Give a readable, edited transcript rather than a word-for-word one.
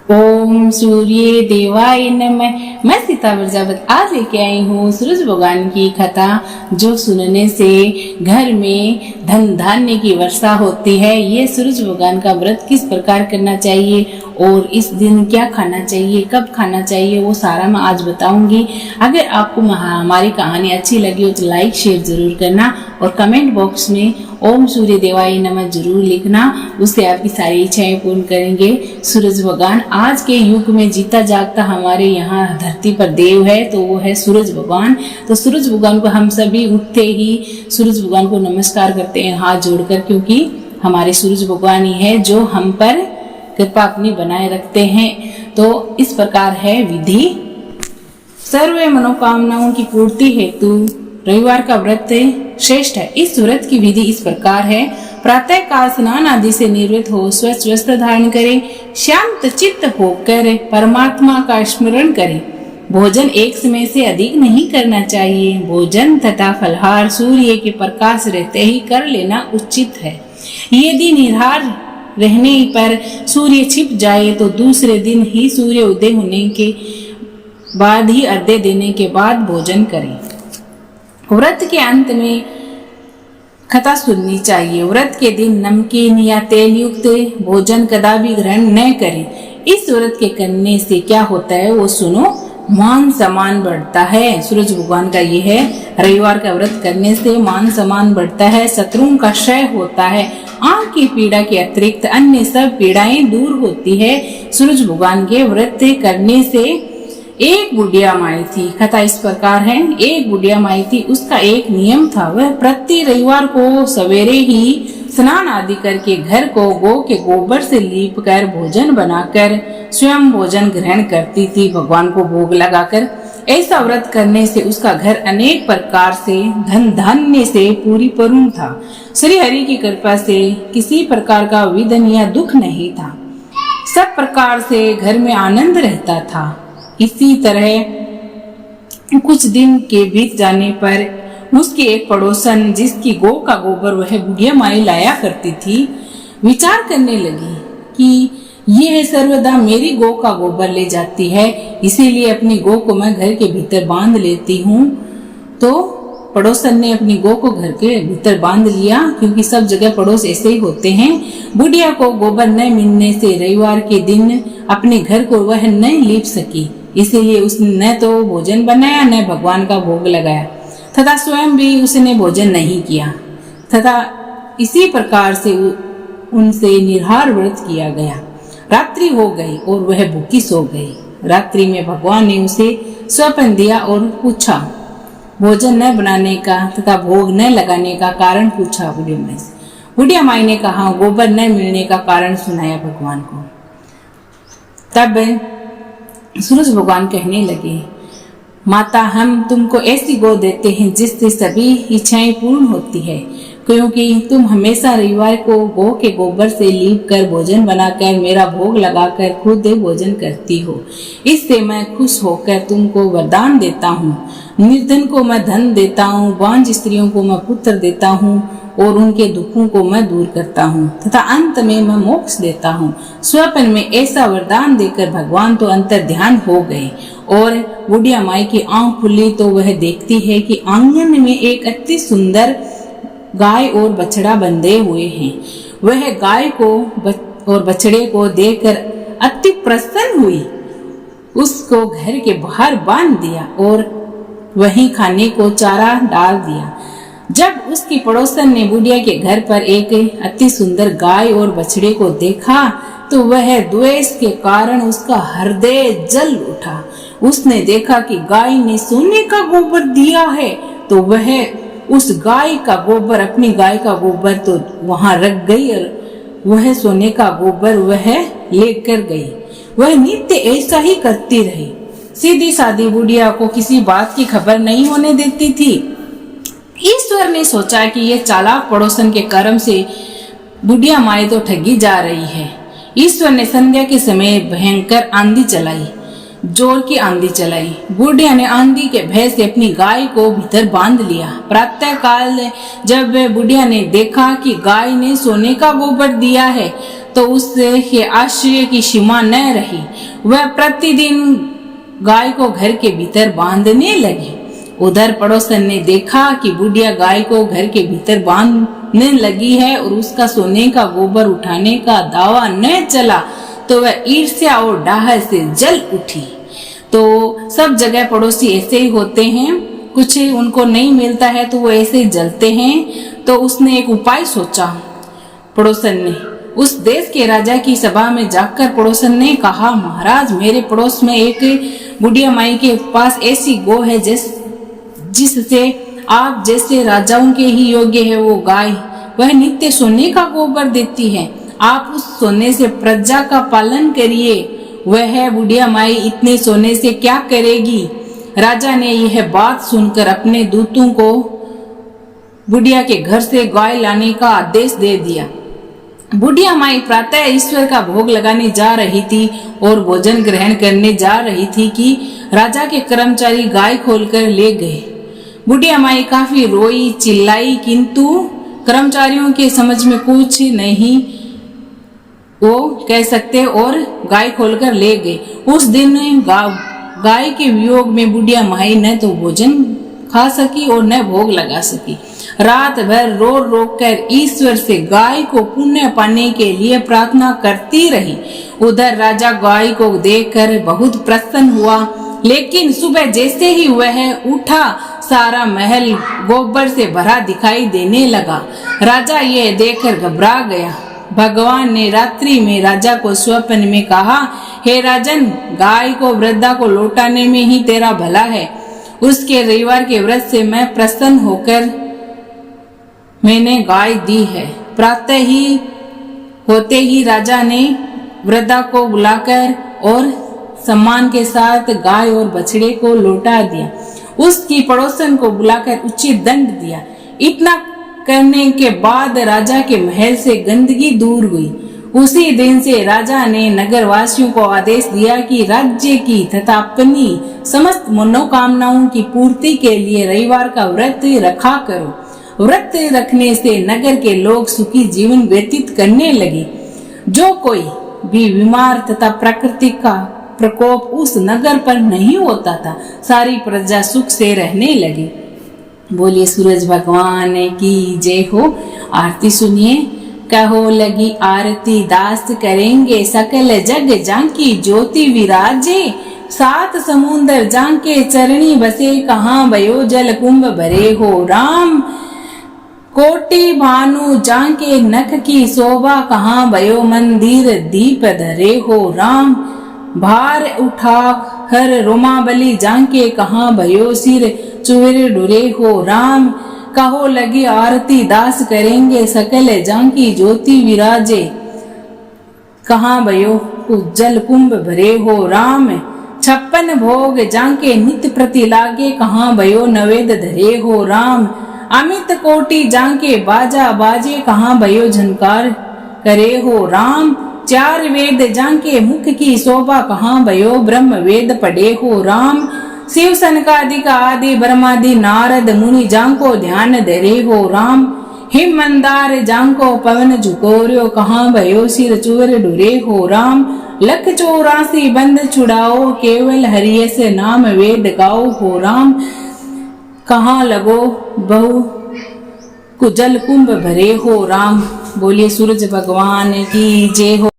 ओम सूर्य देवाय नमः। मैं सीता प्रजापति आज लेके आई हूँ सूरज भगवान की कथा, जो सुनने से घर में धन धान्य की वर्षा होती है। ये सूरज भगवान का व्रत किस प्रकार करना चाहिए और इस दिन क्या खाना चाहिए, कब खाना चाहिए, वो सारा मैं आज बताऊंगी। अगर आपको हमारी कहानी अच्छी लगी हो तो लाइक शेयर जरूर करना और कमेंट बॉक्स में ओम सूर्य देवाय नमः जरूर लिखना। उससे आपकी सारी इच्छाएं पूर्ण करेंगे सूरज भगवान। आज के युग में जीता जागता हमारे यहाँ धरती पर देव है तो वो है सूरज भगवान। तो सूरज भगवान को हम सभी उठते ही सूरज भगवान को नमस्कार करते हैं हाथ जोड़कर, क्योंकि हमारे सूरज भगवान ही है जो हम पर कृपा अपनी बनाए रखते हैं। तो इस प्रकार है विधि। सर्व मनोकामनाओं की पूर्ति हेतु रविवार का व्रत श्रेष्ठ है। इस व्रत की विधि इस प्रकार है। प्रातः काल स्नान आदि से निवृत्त हो स्वच्छ वस्त्र धारण करें, शांत चित्त होकर परमात्मा का स्मरण करें। भोजन एक समय से अधिक नहीं करना चाहिए। भोजन तथा फलहार सूर्य के प्रकाश रहते ही कर लेना उचित है। यदि निराहार रहने पर सूर्य छिप जाए तो दूसरे दिन ही सूर्य उदय होने के बाद ही अर्घ्य देने के बाद भोजन करें। व्रत के अंत में कथा सुननी चाहिए। व्रत के दिन नमकीन या तेल युक्त भोजन कदापि ग्रहण न करें। इस व्रत के करने से क्या होता है वो सुनो। मान सम्मान बढ़ता है। सूरज भगवान का ये है, रविवार का व्रत करने से मान सम्मान बढ़ता है, शत्रुओं का क्षय होता है, आंख की पीड़ा के अतिरिक्त अन्य सब पीड़ाएं दूर होती है। सूरज भगवान के व्रत करने से एक बुढ़िया माई थी। कथा इस प्रकार है। एक बुढ़िया माई थी, उसका एक नियम था। वह प्रति रविवार को सवेरे ही स्नान आदि करके घर को गौ के गोबर से लीप कर भोजन बनाकर स्वयं भोजन ग्रहण करती थी, भगवान को भोग लगाकर। ऐसा व्रत करने से उसका घर अनेक प्रकार से धन धान्य से परिपूर्ण था। श्री हरि की कृपा से किसी प्रकार का विघ्न या दुख नहीं था। सब प्रकार से घर में आनंद रहता था। इसी तरह कुछ दिन के बीत जाने पर उसकी एक पड़ोसन, जिसकी गौ का गोबर वह बुढ़िया माई लाया करती थी, विचार करने लगी कि यह सर्वदा मेरी गौ का गोबर ले जाती है, इसीलिए अपनी गौ को मैं घर के भीतर बांध लेती हूँ। तो पड़ोसन ने अपनी गौ को घर के भीतर बांध लिया, क्योंकि सब जगह पड़ोस ऐसे ही होते हैं। बुढ़िया को गोबर न मिलने से रविवार के दिन अपने घर को वह न लीप सकी, इसीलिए उसने न तो भोजन बनाया न भगवान का भोग लगाया तथा स्वयं भी उसने भोजन नहीं किया तथा इसी प्रकार से उनसे निराहार व्रत किया गया। रात्रि हो गई और वह भूखी सो गई। रात्रि में भगवान ने उसे स्वप्न दिया और पूछा, भोजन न बनाने का तथा भोग न लगाने का कारण पूछा बुढ़िया माई से। बुढ़िया माई ने कहा, गोबर न मिलने का कारण सुनाया भगवान को। तब सूरज भगवान कहने लगे, माता, हम तुमको ऐसी गौ देते हैं जिससे सभी इच्छाएं पूर्ण होती है, क्योंकि तुम हमेशा रविवार को गौ के गोबर से लीप कर भोजन बनाकर मेरा भोग लगाकर खुद भोजन करती हो। इससे मैं खुश होकर तुमको वरदान देता हूँ। निर्धन को मैं धन देता हूँ, बांझ स्त्रियों को मैं पुत्र देता हूँ और उनके दुखों को मैं दूर करता हूँ तथा अंत में मैं मोक्ष देता हूँ। स्वप्न में ऐसा वरदान देकर भगवान तो अंतर ध्यान हो गए और बुढ़िया माई की आंख खुली तो वह देखती है कि आंगन में एक अति सुंदर गाय और बछड़ा बंधे हुए हैं। वह गाय को और बछड़े को देखकर अति प्रसन्न हुई, उसको घर के बाहर बांध दिया और वहीं खाने को चारा डाल दिया। जब उसकी पड़ोसन ने बुढ़िया के घर पर एक अति सुंदर गाय और बछड़े को देखा तो वह द्वेष के कारण उसका हृदय जल उठा। उसने देखा कि गाय ने सोने का गोबर दिया है तो वह उस गाय का गोबर, अपनी गाय का गोबर तो वहां रख गई और वह सोने का गोबर वह लेकर गई। वह नित्य ऐसा ही करती रही। सीधी सादी बुढ़िया को किसी बात की खबर नहीं होने देती थी। ईश्वर ने सोचा कि ये चालाक पड़ोसन के कर्म से बुढ़िया माई तो ठगी जा रही है। ईश्वर ने संध्या के समय भयंकर आंधी चलाई, जोर की आंधी चलाई। बुढ़िया ने आंधी के भय से अपनी गाय को भीतर बांध लिया। प्रातः काल जब बुढ़िया ने देखा कि गाय ने सोने का गोबर दिया है तो उसके आश्चर्य की सीमा न रही। वह प्रतिदिन गाय को घर के भीतर बांधने लगी। उधर पड़ोसन ने देखा कि बुढ़िया गाय को घर के भीतर बांधने लगी है और उसका सोने का गोबर उठाने का दावा न चला, तो वह ईर्ष्या और डाह से जल उठी। तो सब जगह पड़ोसी ऐसे ही होते हैं, कुछ उनको नहीं मिलता है तो वो ऐसे ही जलते हैं। तो उसने एक उपाय सोचा। पड़ोसन ने उस देश के राजा की सभा में जाकर पड़ोसन ने कहा, महाराज, मेरे पड़ोस में एक बुढ़िया माई के पास ऐसी गौ है जिससे आप जैसे राजाओं के ही योग्य है वो गाय। वह नित्य सोने का गोबर देती है। आप उस सोने से प्रजा का पालन करिए। वह बुढ़िया माई इतने सोने से क्या करेगी? राजा ने यह बात सुनकर अपने दूतों को बुढ़िया के घर से गाय लाने का आदेश दे दिया। बुढ़िया माई प्रातः ईश्वर का भोग लगाने जा रही थी और भोजन ग्रहण करने जा रही थी कि राजा के कर्मचारी गाय खोलकर ले गए। बुढ़िया माई काफी रोई चिल्लाई, किंतु कर्मचारियों के समझ में कुछ नहीं वो कह सकते और गाय खोलकर ले गए। उस दिन गाय के वियोग में बुढ़िया माई न तो भोजन खा सकी और न भोग लगा सकी। रात भर रो रो कर ईश्वर से गाय को पुण्य पाने के लिए प्रार्थना करती रही। उधर राजा गाय को देखकर बहुत प्रसन्न हुआ, लेकिन सुबह जैसे ही वह उठा, सारा महल गोबर से भरा दिखाई देने लगा। राजा यह देखकर घबरा गया। भगवान ने रात्रि में राजा को स्वप्न में कहा, हे राजन, गाय को वृद्धा को लौटाने में ही तेरा भला है। उसके रविवार के व्रत से मैं प्रसन्न होकर मैंने गाय दी है। प्रातः ही होते ही राजा ने वृद्धा को बुलाकर और सम्मान के साथ गाय और बछड़े को लौटा दिया। उसकी पड़ोसन को बुलाकर उचित दंड दिया। इतना करने के बाद राजा के महल से गंदगी दूर हुई। उसी दिन से राजा ने नगर वासियों को आदेश दिया कि राज्य की तथा अपनी समस्त मनोकामनाओं की पूर्ति के लिए रविवार का व्रत रखा करो। व्रत रखने से नगर के लोग सुखी जीवन व्यतीत करने लगे। जो कोई भी बीमार तथा प्रकृति का प्रकोप उस नगर पर नहीं होता था। सारी प्रजा सुख से रहने लगी। बोलिए सूरज भगवान की जय हो। आरती सुनिए। कहो लगी आरती दास करेंगे, सकल जग जांकी ज्योति विराजे। सात समुंदर जांके चरणी बसे, कहाँ भयो जल कुंभ भरे हो राम। कोटि भानु जांके नख की शोभा, कहाँ भयो मंदिर दीप धरे हो राम। भार उठा हर रोमाबली जांके, कहाँ भयो सिर चुर डुरे हो राम। कहो लगी आरती दास करेंगे, सकल जांकी ज्योति विराजे। कहाँ भयो उज्जल कुंभ भरे हो राम। 56 भोग जांके नित्य प्रति लागे, कहाँ भयो नवेद धरे हो राम। अमित कोटि जांके बाजा बाजे, कहाँ भयो झनकार करे हो राम। 4 वेद जांके मुख की शोभा, कहाँ भयो ब्रह्म वेद पढ़े हो राम। शिव सनकादिक आदि ब्रह्मादि नारद मुनि जांको ध्यान धरे हो राम। हिम मंदार जांको पवन झुकोर्यो, कहाँ भयो सिर चूर डुरे हो राम। 184 बंद छुड़ाओ, केवल हरिय से नाम वेद गाओ हो राम। कहाँ लगो बहु कुजल कुंभ भरे हो राम। बोलिए सूरज भगवान की जय हो।